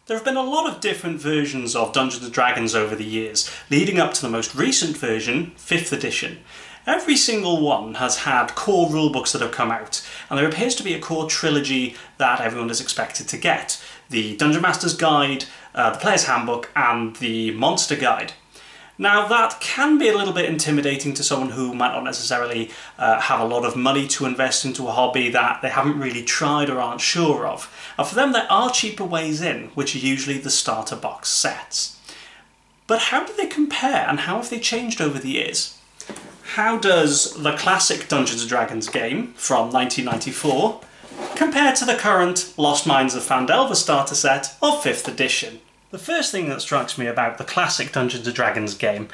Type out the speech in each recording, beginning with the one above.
There have been a lot of different versions of Dungeons & Dragons over the years, leading up to the most recent version, 5th edition. Every single one has had core rulebooks that have come out, and there appears to be a core trilogy that everyone is expected to get. The Dungeon Master's Guide, the Player's Handbook, and the Monster Guide. Now that can be a little bit intimidating to someone who might not necessarily have a lot of money to invest into a hobby that they haven't really tried or aren't sure of. And for them there are cheaper ways in, which are usually the starter box sets. But how do they compare and how have they changed over the years? How does the classic Dungeons & Dragons game from 1994 compare to the current Lost Mines of Phandelver starter set of 5th edition? The first thing that strikes me about the classic Dungeons & Dragons game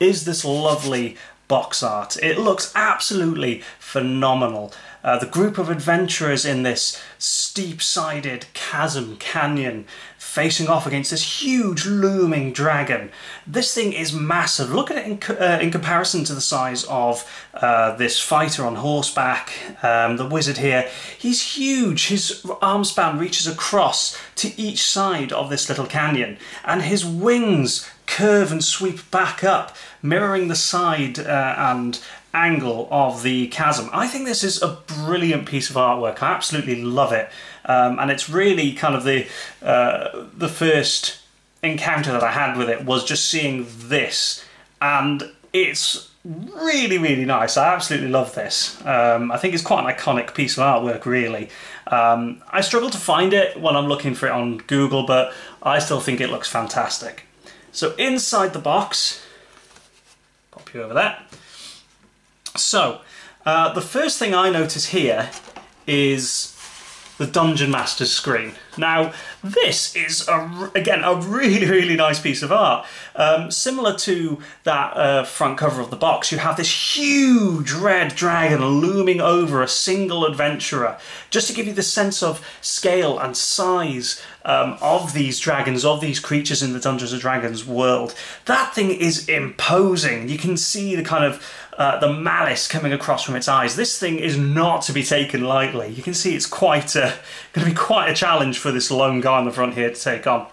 is this lovely box art. It looks absolutely phenomenal. The group of adventurers in this steep-sided chasm canyon facing off against this huge looming dragon. This thing is massive. Look at it in comparison to the size of this fighter on horseback, the wizard here. He's huge. His arm span reaches across to each side of this little canyon, and his wings curve and sweep back up, mirroring the side and angle of the chasm. I think this is a brilliant piece of artwork. I absolutely love it, and it's really kind of the first encounter that I had with it was just seeing this, and it's really nice. I absolutely love this. I think it's quite an iconic piece of artwork, really. I struggle to find it when I'm looking for it on Google, but I still think it looks fantastic. So inside the box, pop you over there. So, the first thing I notice here is the Dungeon Master's screen. Now, this is, again, a really nice piece of art. Similar to that front cover of the box, you have this huge red dragon looming over a single adventurer, just to give you the sense of scale and size of these dragons, of these creatures in the Dungeons & Dragons world. That thing is imposing. You can see the kind of the malice coming across from its eyes. This thing is not to be taken lightly. You can see it's quite going to be quite a challenge for this lone guy on the front here to take on.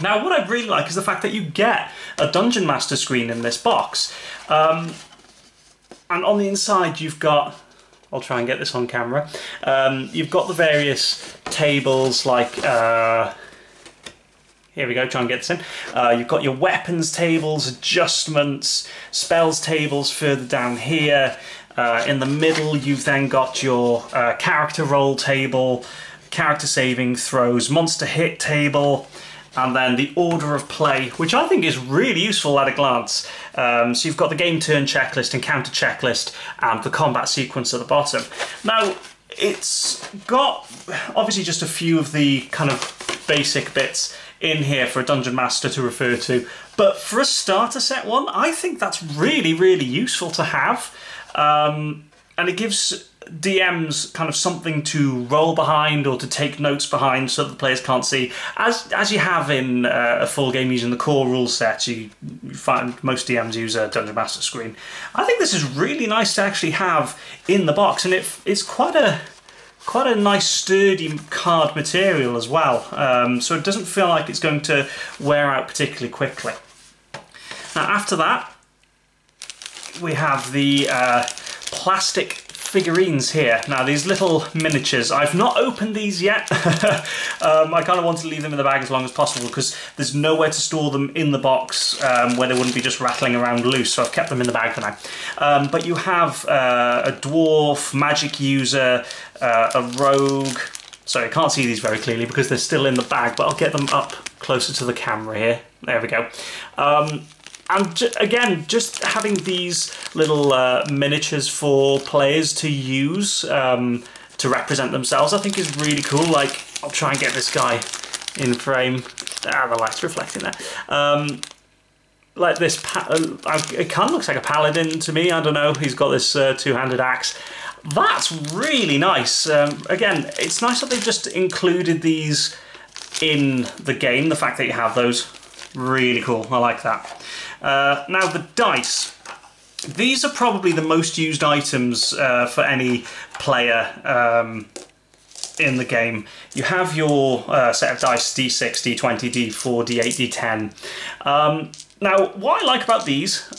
Now, what I really like is the fact that you get a Dungeon Master screen in this box. And on the inside you've got, I'll try and get this on camera, you've got the various tables like, here we go, try and get this in. You've got your weapons tables, adjustments, spells tables further down here. In the middle you've then got your character roll table, character saving throws, monster hit table, and then the order of play, which I think is really useful at a glance. So you've got the game turn checklist, encounter checklist, and the combat sequence at the bottom. Now, it's got obviously just a few of the kind of basic bits in here for a Dungeon Master to refer to, but for a starter set one, I think that's really useful to have. And it gives DMs kind of something to roll behind or to take notes behind so that the players can't see. As you have in a full game using the core rule set, you find most DMs use a Dungeon Master screen. I think this is really nice to actually have in the box, and it's quite a nice sturdy card material as well, so it doesn't feel like it's going to wear out particularly quickly. Now after that we have the plastic figurines here. Now these little miniatures, I've not opened these yet. I kind of want to leave them in the bag as long as possible because there's nowhere to store them in the box where they wouldn't be just rattling around loose, so I've kept them in the bag for now. But you have a dwarf, magic user, a rogue. Sorry, I can't see these very clearly because they're still in the bag, but I'll get them up closer to the camera here. There we go. And again, just having these little miniatures for players to use to represent themselves, I think is really cool. Like, I'll try and get this guy in frame. Ah, the light's reflecting there. Like this, it kind of looks like a paladin to me. I don't know. He's got this two-handed axe. That's really nice. Again, it's nice that they've just included these in the game. The fact that you have those, really cool. I like that. Now the dice. These are probably the most used items for any player in the game. You have your set of dice, D6, D20, D4, D8, D10. Now, what I like about these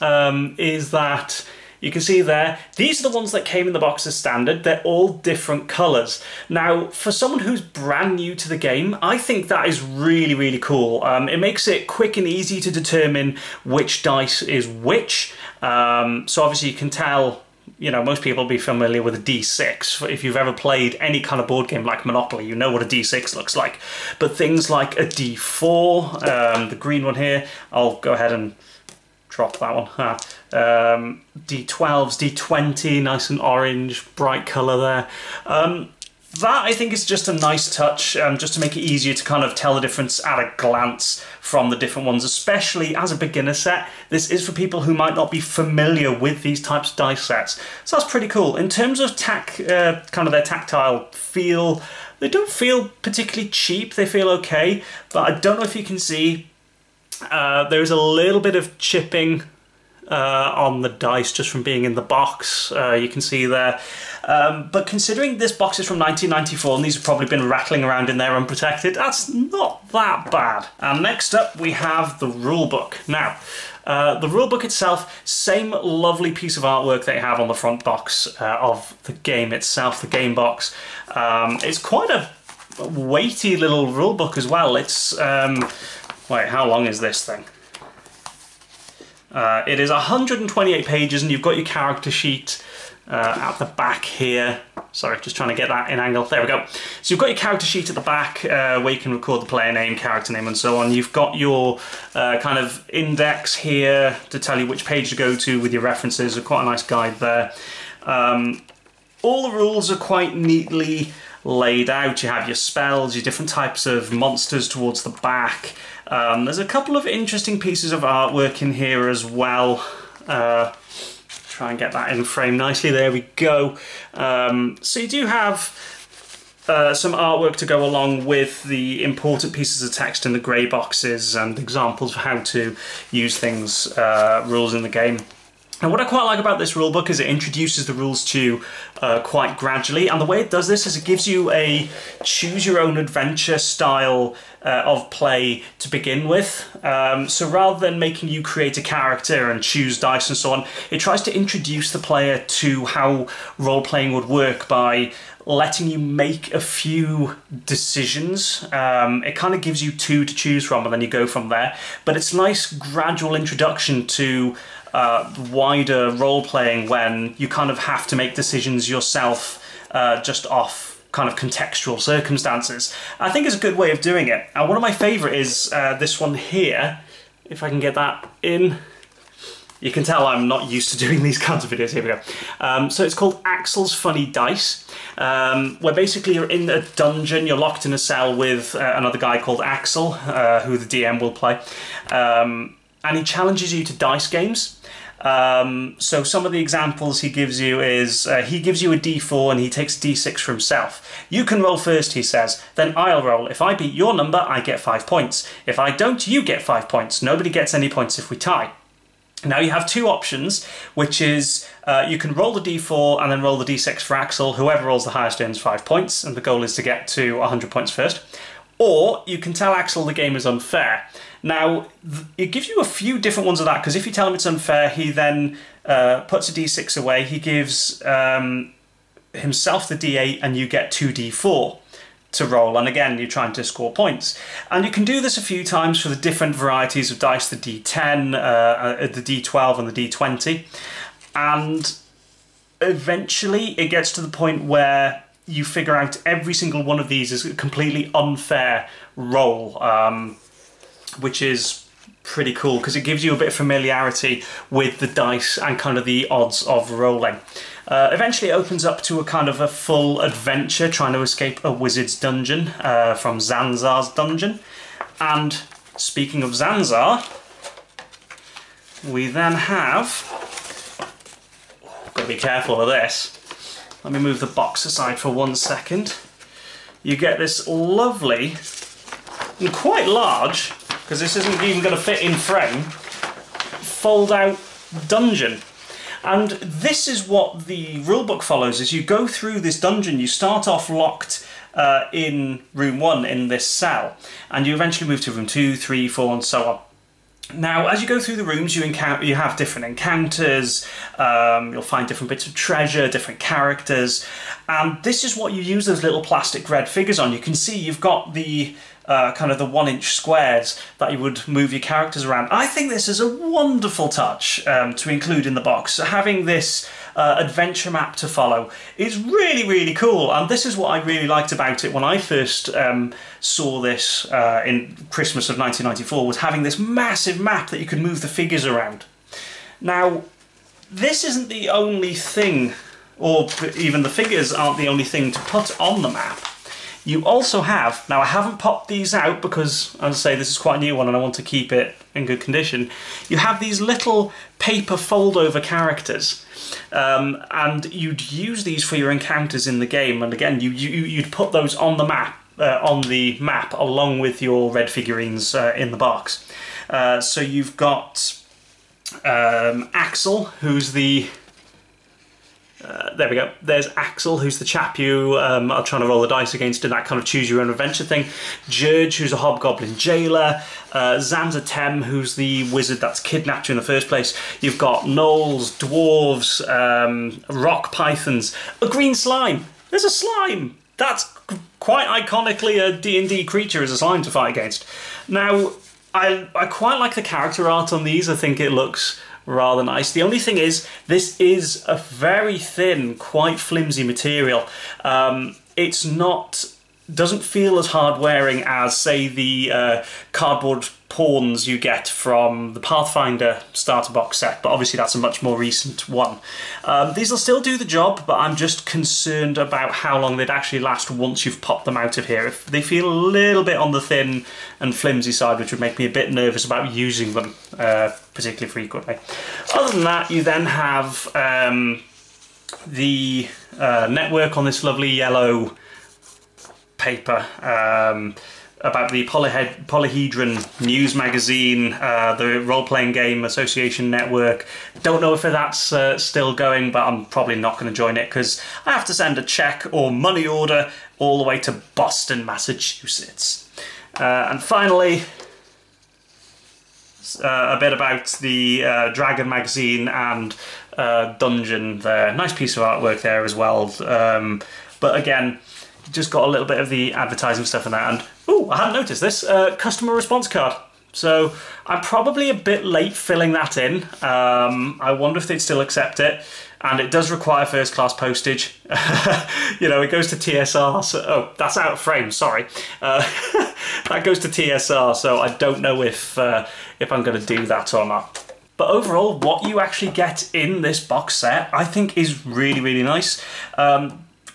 is that you can see there, these are the ones that came in the box as standard. They're all different colours. Now, for someone who's brand new to the game, I think that is really, really cool. It makes it quick and easy to determine which dice is which. So obviously you can tell, you know, most people will be familiar with a D6. If you've ever played any kind of board game like Monopoly, you know what a D6 looks like. But things like a D4, the green one here, I'll go ahead and drop that one. D12s, D20, nice and orange, bright colour there. That, I think, is just a nice touch, just to make it easier to kind of tell the difference at a glance from the different ones, especially as a beginner set. This is for people who might not be familiar with these types of dice sets. So that's pretty cool. In terms of kind of their tactile feel, they don't feel particularly cheap. They feel okay, but I don't know if you can see, there's a little bit of chipping on the dice just from being in the box, you can see there. But considering this box is from 1994 and these have probably been rattling around in there unprotected, that's not that bad. And next up we have the rulebook. Now, the rulebook itself, same lovely piece of artwork that you have on the front box of the game itself, the game box. It's quite a weighty little rulebook as well. It's, wait, how long is this thing? It is 128 pages, and you've got your character sheet at the back here. Sorry, just trying to get that in angle. There we go. So you've got your character sheet at the back where you can record the player name, character name, and so on. You've got your kind of index here to tell you which page to go to with your references. Quite a nice guide there. All the rules are quite neatly laid out. You have your spells, your different types of monsters towards the back. There's a couple of interesting pieces of artwork in here as well. Try and get that in frame nicely. There we go. So you do have some artwork to go along with the important pieces of text in the grey boxes and examples of how to use things, rules in the game. And what I quite like about this rulebook is it introduces the rules to you quite gradually, and the way it does this is it gives you a choose-your-own-adventure style of play to begin with. So rather than making you create a character and choose dice and so on, it tries to introduce the player to how role-playing would work by letting you make a few decisions. It kind of gives you two to choose from and then you go from there. But it's a nice gradual introduction to wider role-playing when you kind of have to make decisions yourself just off kind of contextual circumstances. I think it's a good way of doing it. And one of my favourite is this one here. If I can get that in. You can tell I'm not used to doing these kinds of videos. Here we go. So it's called Axel's Funny Dice, where basically you're in a dungeon, you're locked in a cell with another guy called Axel, who the DM will play, and he challenges you to dice games. So some of the examples he gives you is, he gives you a D4 and he takes a D6 for himself. You can roll first, he says, then I'll roll. If I beat your number, I get 5 points. If I don't, you get 5 points. Nobody gets any points if we tie. Now you have two options, which is you can roll the D4 and then roll the D6 for Axel. Whoever rolls the highest earns 5 points, and the goal is to get to 100 points first. Or you can tell Axel the game is unfair. Now, it gives you a few different ones of that, because if you tell him it's unfair, he then puts a D6 away, he gives himself the D8, and you get 2D4 to roll, and again you're trying to score points. And you can do this a few times for the different varieties of dice, the D10, the D12 and the D20, and eventually it gets to the point where you figure out every single one of these is a completely unfair roll, which is pretty cool because it gives you a bit of familiarity with the dice and kind of the odds of rolling. Eventually it opens up to a kind of a full adventure trying to escape a wizard's dungeon from Zanzar's dungeon. And speaking of Zanzar, we then have, got to be careful of this, let me move the box aside for 1 second. You get this lovely and quite large, because this isn't even going to fit in frame, fold out dungeon. And this is what the rulebook follows. As you go through this dungeon, you start off locked in room 1 in this cell, and you eventually move to room 2, 3, 4 and so on. Now, as you go through the rooms, you have different encounters, you'll find different bits of treasure, different characters, and this is what you use those little plastic red figures on. You can see you've got the kind of the 1-inch squares that you would move your characters around. I think this is a wonderful touch to include in the box. So having this adventure map to follow is really, really cool, and this is what I really liked about it when I first saw this in Christmas of 1994, was having this massive map that you could move the figures around. Now, this isn't the only thing, or even the figures aren't the only thing to put on the map. You also have, now I haven't popped these out because, as I say, this is quite a new one and I want to keep it in good condition. You have these little paper fold-over characters, and you'd use these for your encounters in the game, and again, you'd put those on the map along with your red figurines in the box. So you've got Axel, who's the... there we go, there's Axel, who's the chap you are trying to roll the dice against in that kind of choose your own adventure thing. Jurge, who's a hobgoblin jailer. Zanzatem, who's the wizard that's kidnapped you in the first place. You've got gnolls, dwarves, rock pythons, a green slime. There's a slime! That's quite iconically a D&D creature as a slime to fight against. Now, I quite like the character art on these. I think it looks rather nice. The only thing is, this is a very thin, quite flimsy material. It's not, doesn't feel as hard wearing as, say, the cardboard pawns you get from the Pathfinder starter box set, but obviously that's a much more recent one. These will still do the job, but I'm just concerned about how long they'd actually last once you've popped them out of here. If they feel a little bit on the thin and flimsy side, which would make me a bit nervous about using them particularly frequently. Other than that, you then have the network on this lovely yellow paper about the Polyhedron News magazine, the Role-Playing Game Association Network. Don't know if that's still going, but I'm probably not going to join it because I have to send a check or money order all the way to Boston, Massachusetts. And finally, a bit about the Dragon magazine and Dungeon there. Nice piece of artwork there as well. But again, just got a little bit of the advertising stuff in that, and oh, I hadn't noticed this, customer response card. So I'm probably a bit late filling that in. I wonder if they'd still accept it, and it does require first class postage. You know, it goes to TSR, so, oh, that's out of frame, sorry. That goes to TSR, so I don't know if I'm going to do that or not. But overall, what you actually get in this box set, I think is really, really nice.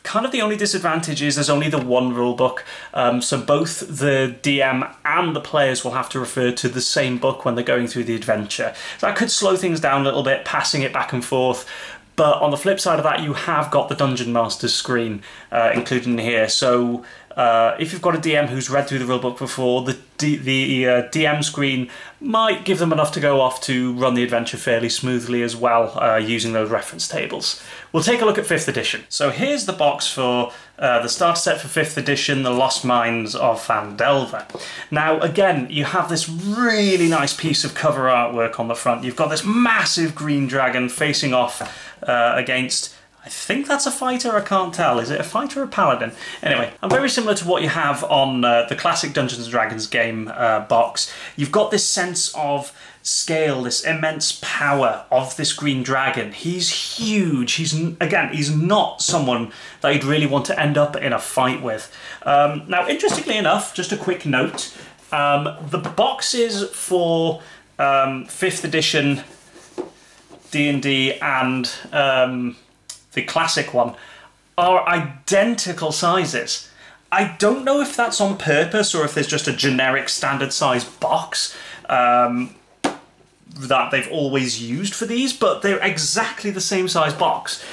Kind of the only disadvantage is there's only the one rule book, so both the DM and the players will have to refer to the same book when they're going through the adventure. That could slow things down a little bit, passing it back and forth, but on the flip side of that, you have got the Dungeon Master's screen included in here, so if you've got a DM who's read through the rulebook before, the DM screen might give them enough to go off to run the adventure fairly smoothly as well, using those reference tables. We'll take a look at 5th edition. So here's the box for the starter set for 5th edition, The Lost Mines of Phandelver. Now again, you have this really nice piece of cover artwork on the front. You've got this massive green dragon facing off against, I think that's a fighter, I can't tell. Is it a fighter or a paladin? Anyway, and very similar to what you have on the classic Dungeons & Dragons game box. You've got this sense of scale, this immense power of this green dragon. He's huge. He's not someone that you'd really want to end up in a fight with. Now, interestingly enough, just a quick note, the boxes for 5th edition D&D and the classic one are identical sizes. I don't know if that's on purpose or if there's just a generic standard size box that they've always used for these, but they're exactly the same size box.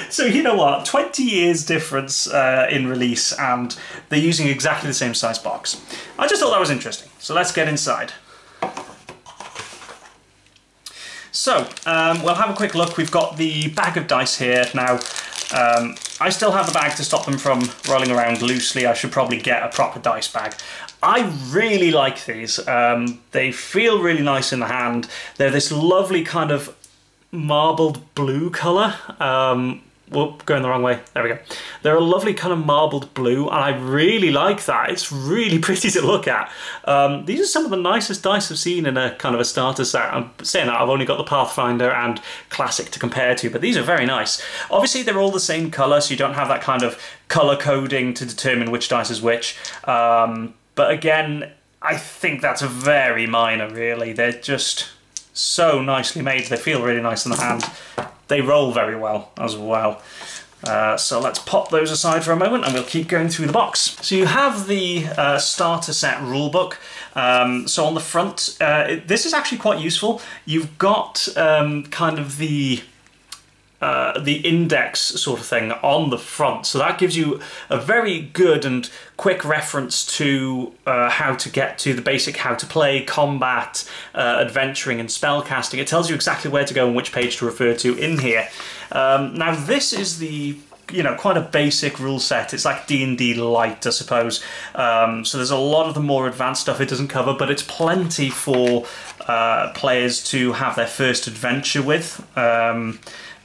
So you know what, 20 years difference in release, and they're using exactly the same size box. I just thought that was interesting, so let's get inside. So, we'll have a quick look. We've got the bag of dice here. Now, I still have the bag to stop them from rolling around loosely. I should probably get a proper dice bag. I really like these. They feel really nice in the hand. They're this lovely kind of marbled blue colour. Whoop, going the wrong way. There we go. They're a lovely kind of marbled blue, and I really like that. It's really pretty to look at. These are some of the nicest dice I've seen in a kind of a starter set. I'm saying that I've only got the Pathfinder and Classic to compare to, but these are very nice. Obviously, they're all the same colour, so you don't have that kind of colour coding to determine which dice is which. But again, I think that's very minor, really. They're just so nicely made. They feel really nice in the hand. They roll very well as well. So let's pop those aside for a moment and we'll keep going through the box. So you have the starter set rulebook. So on the front, this is actually quite useful. You've got kind of the index sort of thing on the front, so that gives you a very good and quick reference to how to get to the basic how to play, combat, adventuring and spellcasting. It tells you exactly where to go and which page to refer to in here. Now this is the quite a basic rule set. It's like D&D light, I suppose. So there's a lot of the more advanced stuff it doesn't cover, but it's plenty for players to have their first adventure with.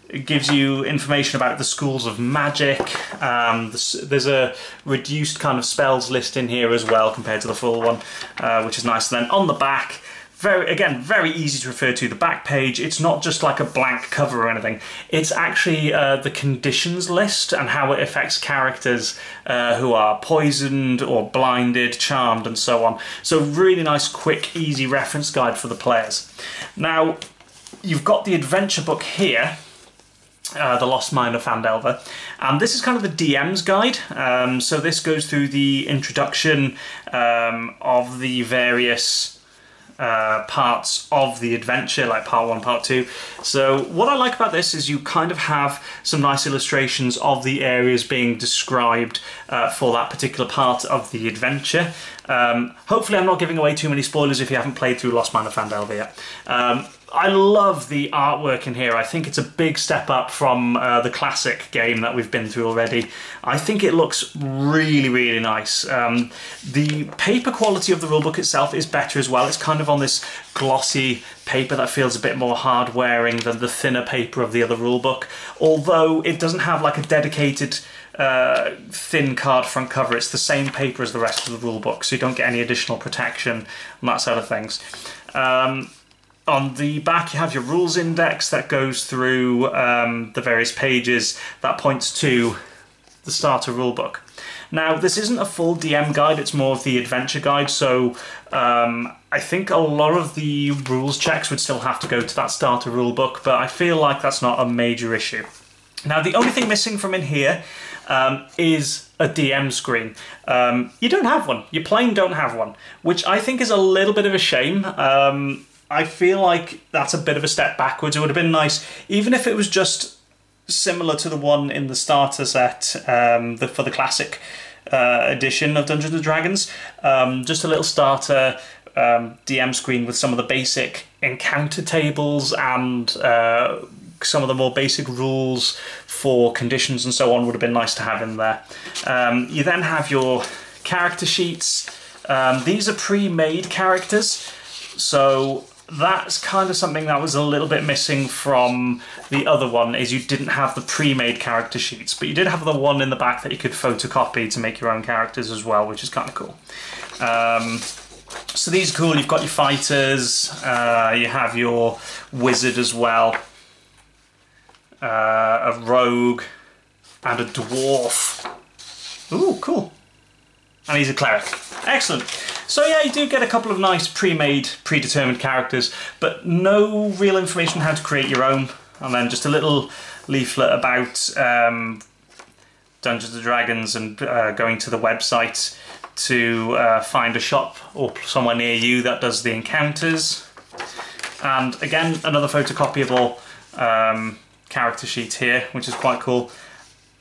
It gives you information about the schools of magic. There's a reduced kind of spells list in here as well compared to the full one, which is nice. And then on the back, very easy to refer to. The back page, it's not just like a blank cover or anything. It's actually the conditions list and how it affects characters who are poisoned or blinded, charmed, and so on. So really nice, quick, easy reference guide for the players. Now, you've got the adventure book here, The Lost Mine of Phandelver, and this is kind of the DM's guide. So this goes through the introduction of the various parts of the adventure, like part 1, part 2. So what I like about this is you kind of have some nice illustrations of the areas being described for that particular part of the adventure. Hopefully I'm not giving away too many spoilers if you haven't played through Lost Mine of Phandelver yet. I love the artwork in here. I think it's a big step up from the classic game that we've been through already. I think it looks really nice. The paper quality of the rulebook itself is better as well. It's kind of on this glossy paper that feels a bit more hard-wearing than the thinner paper of the other rulebook, although it doesn't have like a dedicated thin card front cover. It's the same paper as the rest of the rulebook, so you don't get any additional protection on that side of things. On the back you have your rules index that goes through the various pages that points to the starter rulebook. Now this isn't a full DM guide, it's more of the adventure guide, so I think a lot of the rules checks would still have to go to that starter rulebook, but I feel like that's not a major issue. Now the only thing missing from in here is a DM screen. You don't have one, you plain don't have one, which I think is a little bit of a shame. I feel like that's a bit of a step backwards. It would have been nice, even if it was just similar to the one in the starter set for the classic edition of Dungeons and Dragons. Just a little starter DM screen with some of the basic encounter tables and some of the more basic rules for conditions and so on would have been nice to have in there. You then have your character sheets. These are pre-made characters, so that's kind of something that was a little bit missing from the other one, is you didn't have the pre-made character sheets, but you did have the one in the back that you could photocopy to make your own characters as well, which is kind of cool. So these are cool. You've got your fighters, you have your wizard as well, a rogue, and a dwarf. Ooh, cool. And he's a cleric. Excellent. So yeah, you do get a couple of nice pre-made, predetermined characters, but no real information on how to create your own. And then just a little leaflet about Dungeons and Dragons and going to the website to find a shop or somewhere near you that does the encounters. And again, another photocopyable character sheet here, which is quite cool.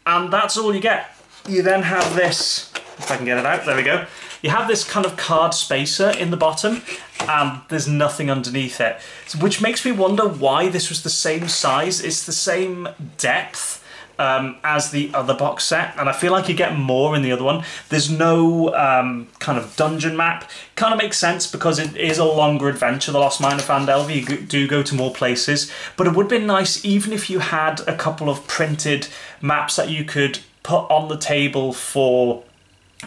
And that's all you get. You then have this, if I can get it out, there we go. You have this kind of card spacer in the bottom, and there's nothing underneath it, which makes me wonder why this was the same size. It's the same depth, as the other box set, and I feel like you get more in the other one. There's no kind of dungeon map. Kind of makes sense because it is a longer adventure, The Lost Mine of Phandelver. You do go to more places, but it would be nice even if you had a couple of printed maps that you could put on the table for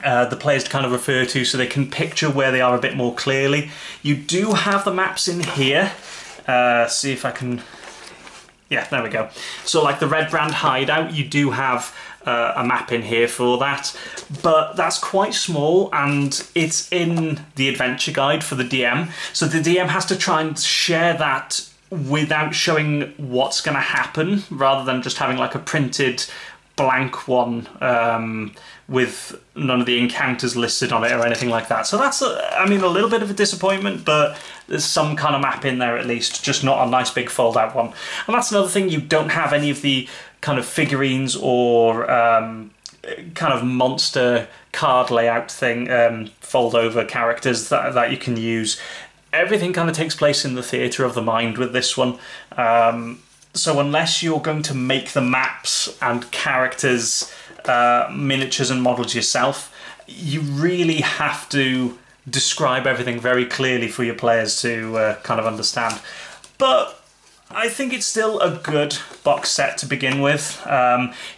the players to kind of refer to so they can picture where they are a bit more clearly. You do have the maps in here. See if I can... Yeah, there we go. So like the Red Brand Hideout, you do have a map in here for that, but that's quite small and it's in the adventure guide for the DM. So the DM has to try and share that without showing what's going to happen, rather than just having like a printed blank one with none of the encounters listed on it or anything like that. So that's, I mean, a little bit of a disappointment, but there's some kind of map in there at least, just not a nice big fold-out one. And that's another thing, you don't have any of the kind of figurines or kind of monster card layout thing, fold-over characters that you can use. Everything kind of takes place in the theatre of the mind with this one. So unless you're going to make the maps and characters, miniatures and models yourself, you really have to describe everything very clearly for your players to kind of understand. But I think it's still a good box set to begin with.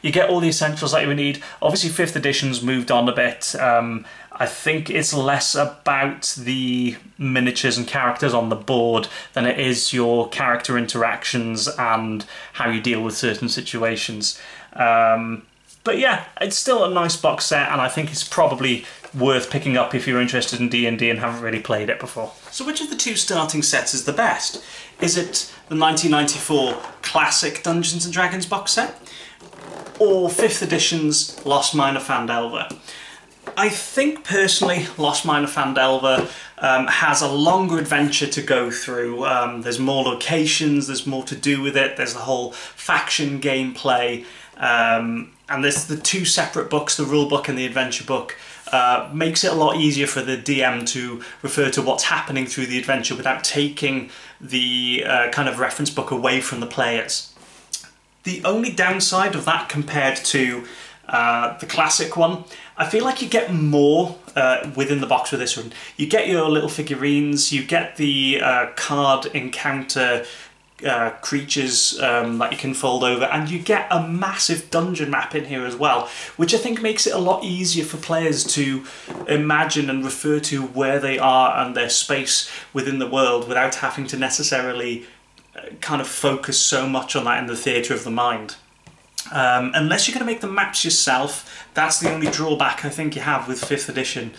You get all the essentials that you would need. Obviously 5th edition's moved on a bit. I think it's less about the miniatures and characters on the board than it is your character interactions and how you deal with certain situations. But yeah, it's still a nice box set, and I think it's probably worth picking up if you're interested in D&D and haven't really played it before. So which of the two starting sets is the best? Is it the 1994 classic Dungeons and Dragons box set, or 5th edition's Lost Mine of Phandelver? I think personally Lost Mine of Phandelver has a longer adventure to go through. There's more locations, there's more to do with it, there's the whole faction gameplay, and there's the two separate books, the rule book and the adventure book. Makes it a lot easier for the DM to refer to what's happening through the adventure without taking the kind of reference book away from the players. The only downside of that compared to the classic one, I feel like you get more within the box with this one. You get your little figurines, you get the card encounter creatures that you can fold over, and you get a massive dungeon map in here as well, which I think makes it a lot easier for players to imagine and refer to where they are and their space within the world without having to necessarily kind of focus so much on that in the theatre of the mind. Unless you're going to make the maps yourself, that's the only drawback I think you have with 5th edition,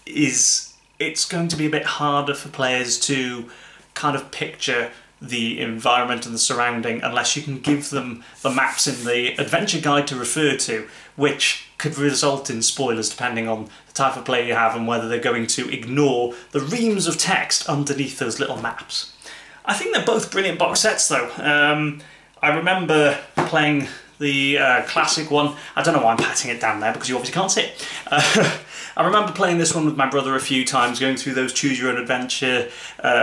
is it's going to be a bit harder for players to kind of picture the environment and the surrounding unless you can give them the maps in the adventure guide to refer to, which could result in spoilers depending on the type of player you have and whether they're going to ignore the reams of text underneath those little maps. I think they're both brilliant box sets though. I remember playing the classic one. I don't know why I'm patting it down there because you obviously can't see it. I remember playing this one with my brother a few times, going through those choose your own adventure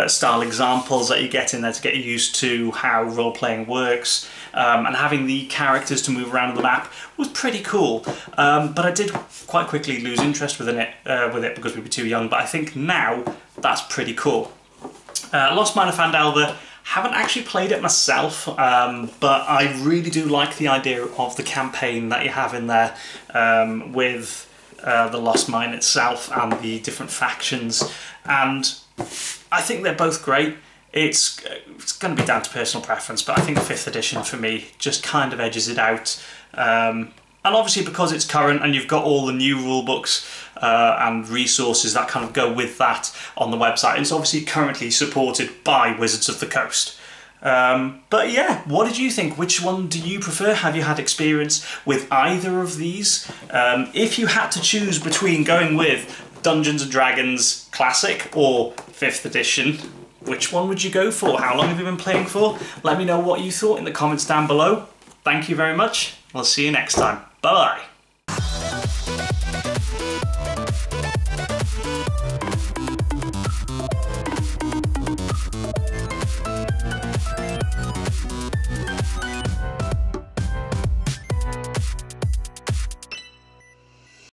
style examples that you get in there to get used to how role-playing works, and having the characters to move around the map was pretty cool. But I did quite quickly lose interest with it because we were too young, but I think now that's pretty cool. Lost Mine of Phandelver, haven't actually played it myself, but I really do like the idea of the campaign that you have in there with the Lost Mine itself and the different factions, and I think they're both great. It's going to be down to personal preference, but I think 5th edition for me just kind of edges it out. And obviously because it's current and you've got all the new rule books and resources that kind of go with that on the website, it's obviously currently supported by Wizards of the Coast. But yeah, what did you think? Which one do you prefer? Have you had experience with either of these? If you had to choose between going with Dungeons and Dragons Classic or 5th edition, which one would you go for? How long have you been playing for? Let me know what you thought in the comments down below. Thank you very much. I'll see you next time. Bye-bye.